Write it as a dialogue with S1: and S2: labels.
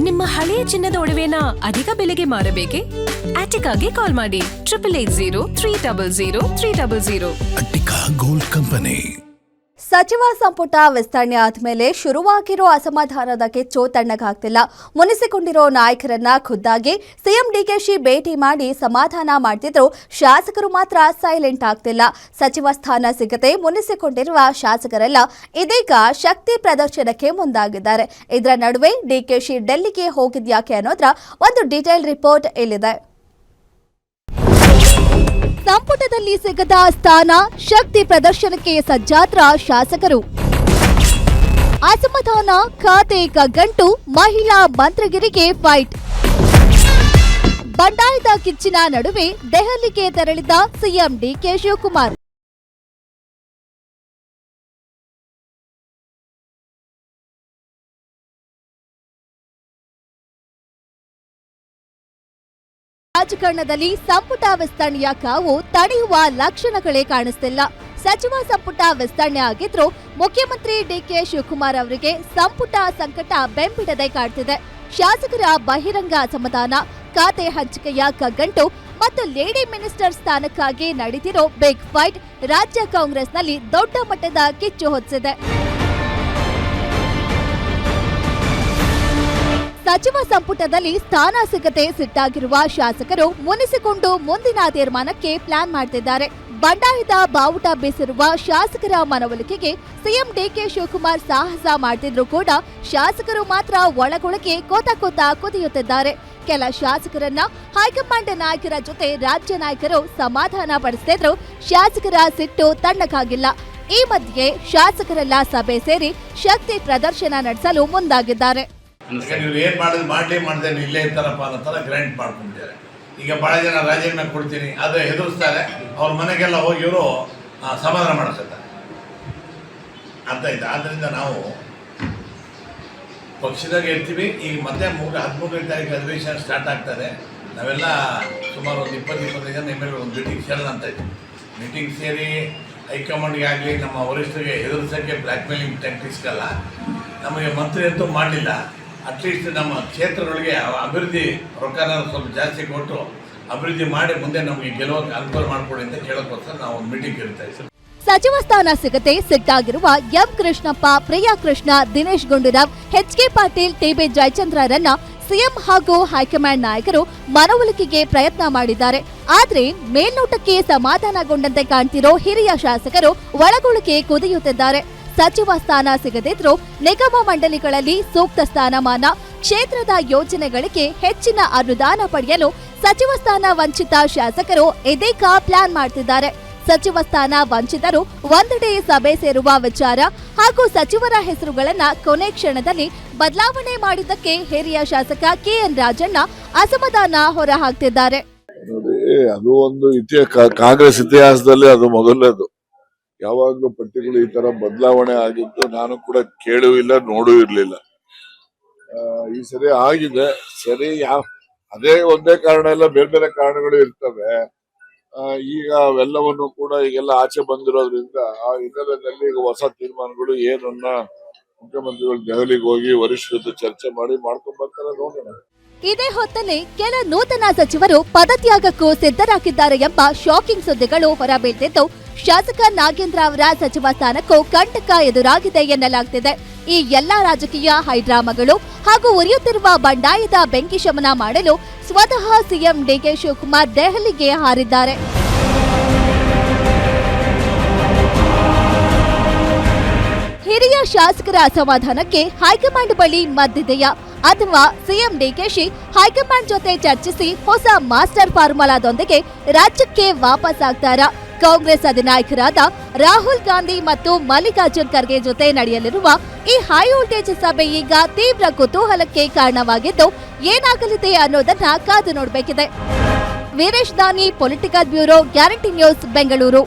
S1: ನಿಮ್ಮ ಹಳೆಯ ಚಿನ್ನದ ಒಡವೆನ ಅಧಿಕ ಬೆಲೆಗೆ ಮಾರಬೇಕೆ? ಆಟಿಕಾಗೆ ಕಾಲ್ ಮಾಡಿ 8880
S2: ಅಟ್ಟಿಕಾ ಗೋಲ್ಡ್ ಕಂಪನಿ.
S3: ಸಚಿವ ಸಂಪುಟ ವಿಸ್ತರಣೆ ಆದ್ಮೇಲೆ ಶುರುವಾಗಿರೋ ಅಸಮಾಧಾನದ ಕಿಚ್ಚು ತಣ್ಣಗಾಗ್ತಿಲ್ಲ. ಮುನಿಸಿಕೊಂಡಿರೋ ನಾಯಕರನ್ನ ಖುದ್ದಾಗಿ ಸಿಎಂ ಡಿಕೆಶಿ ಭೇಟಿ ಮಾಡಿ ಸಮಾಧಾನ ಮಾಡ್ತಿದ್ರು, ಶಾಸಕರು ಮಾತ್ರ ಸೈಲೆಂಟ್ ಆಗ್ತಿಲ್ಲ. ಸಚಿವ ಸ್ಥಾನ ಸಿಗದೆ ಮುನಿಸಿಕೊಂಡಿರುವ ಶಾಸಕರೆಲ್ಲ ಇದೀಗ ಶಕ್ತಿ ಪ್ರದರ್ಶನಕ್ಕೆ ಮುಂದಾಗಿದ್ದಾರೆ. ಇದರ ನಡುವೆ ಡಿಕೆಶಿ ಡೆಲ್ಲಿಗೆ ಹೋಗಿದ್ಯಾಕೆ ಅನ್ನೋದ್ರ ಒಂದು ಡೀಟೇಲ್ ರಿಪೋರ್ಟ್ ಇಲ್ಲಿದೆ. ಸಂಪುಟದಲ್ಲಿ ಸಿಗದ ಸ್ಥಾನ, ಶಕ್ತಿ ಪ್ರದರ್ಶನಕ್ಕೆ ಸಜ್ಜಾದ್ರ ಶಾಸಕರು. ಅಸಮಾಧಾನ, ಖಾತೆ ಕಗ್ಗಂಟು, ಮಹಿಳಾ ಮಂತ್ರಿಗಿರಿಗೆ ಫೈಟ್. ಬಂಡಾಯದ ಕಿಚ್ಚಿನ ನಡುವೆ ದೆಹಲಿಗೆ ತೆರಳಿದ ಸಿಎಂ ಡಿಕೆ ಶಿವಕುಮಾರ್. ರಾಜಕಾರಣದಲ್ಲಿ ಸಂಪುಟ ವಿಸ್ತರಣೆಯ ಕಾವು ತಡೆಯುವ ಲಕ್ಷಣಗಳೇ ಕಾಣಿಸ್ತಿಲ್ಲ. ಸಚಿವ ಸಂಪುಟ ವಿಸ್ತರಣೆ ಆಗಿದ್ರೂ ಮುಖ್ಯಮಂತ್ರಿ ಡಿಕೆ ಶಿವಕುಮಾರ್ ಅವರಿಗೆ ಸಂಪುಟ ಸಂಕಟ ಬೆಂಬಿಡದೆ ಕಾಡ್ತಿದೆ. ಶಾಸಕರ ಬಹಿರಂಗ ಅಸಮಾಧಾನ, ಖಾತೆ ಹಂಚಿಕೆಯ ಕಗ್ಗಂಟು ಮತ್ತು ಲೇಡಿ ಮಿನಿಸ್ಟರ್ ಸ್ಥಾನಕ್ಕಾಗಿ ನಡೆದಿರೋ ಬಿಗ್ ಫೈಟ್ ರಾಜ್ಯ ಕಾಂಗ್ರೆಸ್ನಲ್ಲಿ ದೊಡ್ಡ ಮಟ್ಟದ ಕಿಚ್ಚು ಹೊತ್ತಿಸಿದೆ. ಸಚಿವ ಸಂಪುಟದಲ್ಲಿ ಸ್ಥಾನ ಸಿಗದೆ ಸಿಟ್ಟಾಗಿರುವ ಶಾಸಕರು ಮುನಿಸಿಕೊಂಡು ಮುಂದಿನ ತೀರ್ಮಾನಕ್ಕೆ ಪ್ಲಾನ್ ಮಾಡ್ತಿದ್ದಾರೆ. ಬಂಡಾಯದ ಬಾವುಟ ಬೀಸಿರುವ ಶಾಸಕರ ಮನವೊಲಿಕೆಗೆ ಸಿಎಂ ಡಿಕೆ ಶಿವಕುಮಾರ್ ಸಾಹಸ ಮಾಡ್ತಿದ್ರು ಕೂಡ ಶಾಸಕರು ಮಾತ್ರ ಒಳಗೊಳಗೆ ಕೋತ ಕುದಿಯುತ್ತಿದ್ದಾರೆ. ಕೆಲ ಶಾಸಕರನ್ನ ಹೈಕಮಾಂಡ್ ನಾಯಕರ ಜೊತೆ ರಾಜ್ಯ ನಾಯಕರು ಸಮಾಧಾನ ಪಡಿಸ್ತಿದ್ರು, ಶಾಸಕರ ಸಿಟ್ಟು ತಣ್ಣಗಾಗಿಲ್ಲ. ಈ ಮಧ್ಯೆ ಶಾಸಕರೆಲ್ಲ ಸಭೆ ಸೇರಿ ಶಕ್ತಿ ಪ್ರದರ್ಶನ ನಡೆಸಲು ಮುಂದಾಗಿದ್ದಾರೆ.
S4: ಇವ್ರು ಏನ್ ಮಾಡದೆ ಇಲ್ಲೇ ಇರ್ತಾರಪ್ಪ ಅನ್ನೋ ತರ ಗ್ರ್ಯಾಂಟ್ ಮಾಡ್ಕೊಂಡಿದ್ದಾರೆ. ಈಗ ಬಹಳ ಜನ ರಾಜೀನಾಮೆ ಕೊಡ್ತೀನಿ ಅದು ಹೆದರ್ಸ್ತಾರೆ, ಅವ್ರ ಮನೆಗೆಲ್ಲ ಹೋಗಿ ಇವರು ಸಮಾಧಾನ ಮಾಡಿಸ್ತಾರೆ ಅಂತ ಇದೆ. ಆದ್ರಿಂದ ನಾವು ಪಕ್ಷದಾಗ ಇರ್ತೀವಿ. ಈಗ ಮತ್ತೆ 13ನೇ ತಾರೀಕು ಅಧಿವೇಶನ ಸ್ಟಾರ್ಟ್ ಆಗ್ತದೆ. ನಾವೆಲ್ಲ ಸುಮಾರು ಒಂದು 20-25 ಜನ ಎಮ್ಮೆಲ್ಲೆ ಒಂದು ಮೀಟಿಂಗ್ ಸೇರೋಣ ಅಂತ ಇದ್ದೀವಿ. ಮೀಟಿಂಗ್ ಸೇರಿ ಹೈಕಮಾಂಡ್ಗೆ ಆಗಲಿ ನಮ್ಮ ವರಿಷ್ಠರಿಗೆ ಹೆದರ್ಸೋಕ್ಕೆ ಬ್ಲ್ಯಾಕ್ ಮೇಲಿಂಗ್ ಟ್ಯಾಕ್ಟಿಕ್ಸ್ಗಲ್ಲ. ನಮಗೆ ಮಂತ್ರಿ ಅಂತೂ ಮಾಡಲಿಲ್ಲ, ಅಟ್ಲೀಸ್ಟ್ ನಮ್ಮ ಕ್ಷೇತ್ರಗಳಿಗೆ ಅಭಿವೃದ್ಧಿ ರೊಕ್ಕನ ಸ್ವಲ್ಪ ಜಾಸ್ತಿ ಕೊಟ್ಟು ಅಭಿವೃದ್ಧಿ ಮಾಡಿ ಮುಂದೆ ನಮಗೆ ಗೆಲುವಾಗಿ ಅನುಕೂಲ ಮಾಡಿಕೊಡಿ ಅಂತ ಕೇಳೋಕ್ಕೋಸ್ಕರ ನಾವು ಒಂದು ಮೀಟಿಂಗ್ ಇರ್ತಾ ಇದ್ದೀವಿ.
S3: ಸಚಿವ ಸ್ಥಾನ ಸಿಗದೆ ಸಿಟ್ಟಾಗಿರುವ M Krishnappa, Priya Krishna, Dinesh Gundu Rao, H K. Patil, T B. ಜಯಚಂದ್ರರನ್ನ ಸಿಎಂ ಹಾಗೂ ಹೈಕಮಾಂಡ್ ನಾಯಕರು ಮನವೊಲಿಕೆಗೆ ಪ್ರಯತ್ನ ಮಾಡಿದ್ದಾರೆ. ಆದ್ರೆ ಮೇಲ್ನೋಟಕ್ಕೆ ಸಮಾಧಾನಗೊಂಡಂತೆ ಕಾಣ್ತಿರೋ ಹಿರಿಯ ಶಾಸಕರು ಒಳಗೊಳಗೆ ಕುದಿಯುತ್ತಿದ್ದಾರೆ. ಸಚಿವ ಸ್ಥಾನ ಸಿಗದಿದ್ರೂ ನಿಗಮ ಮಂಡಳಿಗಳಲ್ಲಿ ಸೂಕ್ತ ಸ್ಥಾನಮಾನ, ಕ್ಷೇತ್ರದ ಯೋಜನೆಗಳಿಗೆ ಹೆಚ್ಚಿನ ಅನುದಾನ ಪಡೆಯಲು ಸಚಿವ ಸ್ಥಾನ ವಂಚಿತ ಶಾಸಕರು ಇದೀಗ ಪ್ಲಾನ್ ಮಾಡ್ತಿದ್ದಾರೆ. ಸಚಿವ ಸ್ಥಾನ ವಂಚಿತರು ಒಂದೆಡೆ ಸಭೆ ಸೇರುವ ವಿಚಾರ ಹಾಗೂ ಸಚಿವರ ಹೆಸರುಗಳನ್ನ ಕೊನೆ ಕ್ಷಣದಲ್ಲಿ ಬದಲಾವಣೆ ಮಾಡಿದ್ದಕ್ಕೆ ಹಿರಿಯ ಶಾಸಕ ಕೆಎನ್ ರಾಜಣ್ಣ ಅಸಮಾಧಾನ ಹೊರಹಾಕ್ತಿದ್ದಾರೆ.
S5: ಅದು ಒಂದು ಕಾಂಗ್ರೆಸ್ ಇತಿಹಾಸದಲ್ಲಿ ಅದು ಮೊದಲನೇದು. ಯಾವಾಗ್ಲೂ ಪಟ್ಟಿಗಳು ಈ ತರ ಬದಲಾವಣೆ ಆಗಿದ್ದು ನಾನು ಕೂಡ ಕೇಳೂ ಇಲ್ಲ, ನೋಡೂ ಇರ್ಲಿಲ್ಲ. ಈ ಸರಿ ಆಗಿದೆ. ಸರಿ, ಅದೇ ಒಂದೇ ಕಾರಣ ಇಲ್ಲ, ಬೇರೆ ಬೇರೆ ಕಾರಣಗಳು ಇರ್ತವೆ. ಈಗ ಅವೆಲ್ಲವನ್ನು ಕೂಡ ಈಗೆಲ್ಲ ಆಚೆ ಬಂದಿರೋದ್ರಿಂದ ಆ ಹಿನ್ನೆಲೆಯಲ್ಲಿ ಈಗ ಹೊಸ ತೀರ್ಮಾನಗಳು ಏನನ್ನ ಮುಖ್ಯಮಂತ್ರಿಗಳು ದೆಹಲಿಗೆ ಹೋಗಿ ವರಿಷ್ಠರ ಜೊತೆ ಚರ್ಚೆ ಮಾಡಿ ಮಾಡ್ಕೊಂಡ್ ಬರ್ತಾರೆ, ನೋಡೋಣ.
S3: ಇದೇ ಹೊತ್ತಲ್ಲಿ ಕೆಲ ನೂತನ ಸಚಿವರು ಪದತ್ಯಾಗಕ್ಕೂ ಸಿದ್ಧರಾಗಿದ್ದಾರೆ ಎಂಬ ಶಾಕಿಂಗ್ ಸುದ್ದಿಗಳು ಹೊರಬೀಳ್ತಿದ್ದು, ಶಾಸಕ ನಾಗೇಂದ್ರ ಅವರ ಸಚಿವ ಸ್ಥಾನಕ್ಕೂ ಕಂಟಕ ಎದುರಾಗಿದೆ ಎನ್ನಲಾಗ್ತಿದೆ. ಈ ಎಲ್ಲಾ ರಾಜಕೀಯ ಹೈಡ್ರಾಮಾಗಳು ಹಾಗೂ ಉರಿಯುತ್ತಿರುವ ಬಂಡಾಯದ ಬೆಂಕಿ ಶಮನ ಮಾಡಲು ಸ್ವತಃ ಸಿಎಂ ಡಿಕೆ ಶಿವಕುಮಾರ್ ದೆಹಲಿಗೆ ಹಾರಿದ್ದಾರೆ. ಹಿರಿಯ ಶಾಸಕರ ಅಸಮಾಧಾನಕ್ಕೆ ಹೈಕಮಾಂಡ್ ಬಳಿ ಮದ್ದಿದೆಯಾ ಅಥವಾ ಸಿಎಂ ಡಿಕೆಶಿ ಹೈಕಮಾಂಡ್ ಜೊತೆ ಚರ್ಚಿಸಿ ಹೊಸ ಮಾಸ್ಟರ್ ಫಾರ್ಮುಲಾದೊಂದಿಗೆ ರಾಜ್ಯಕ್ಕೆ ವಾಪಸ್ ಆಗ್ತಾರಾ? ಕಾಂಗ್ರೆಸ್ ಅಧಿನಾಯಕರಾದ ರಾಹುಲ್ ಗಾಂಧಿ ಮತ್ತು ಮಲ್ಲಿಕಾರ್ಜುನ್ ಖರ್ಗೆ ಜೊತೆ ನಡೆಯಲಿರುವ ಈ ಹೈ ವೋಲ್ಟೇಜ್ ಸಭೆ ಈಗ ತೀವ್ರ ಕುತೂಹಲಕ್ಕೆ ಕಾರಣವಾಗಿದ್ದು, ಏನಾಗಲಿದೆ ಅನ್ನೋದನ್ನ ಕಾದು ನೋಡಬೇಕಿದೆ. ವೀರೇಶ್ ದಾನಿ, political bureau, guarantee news, Bengaluru.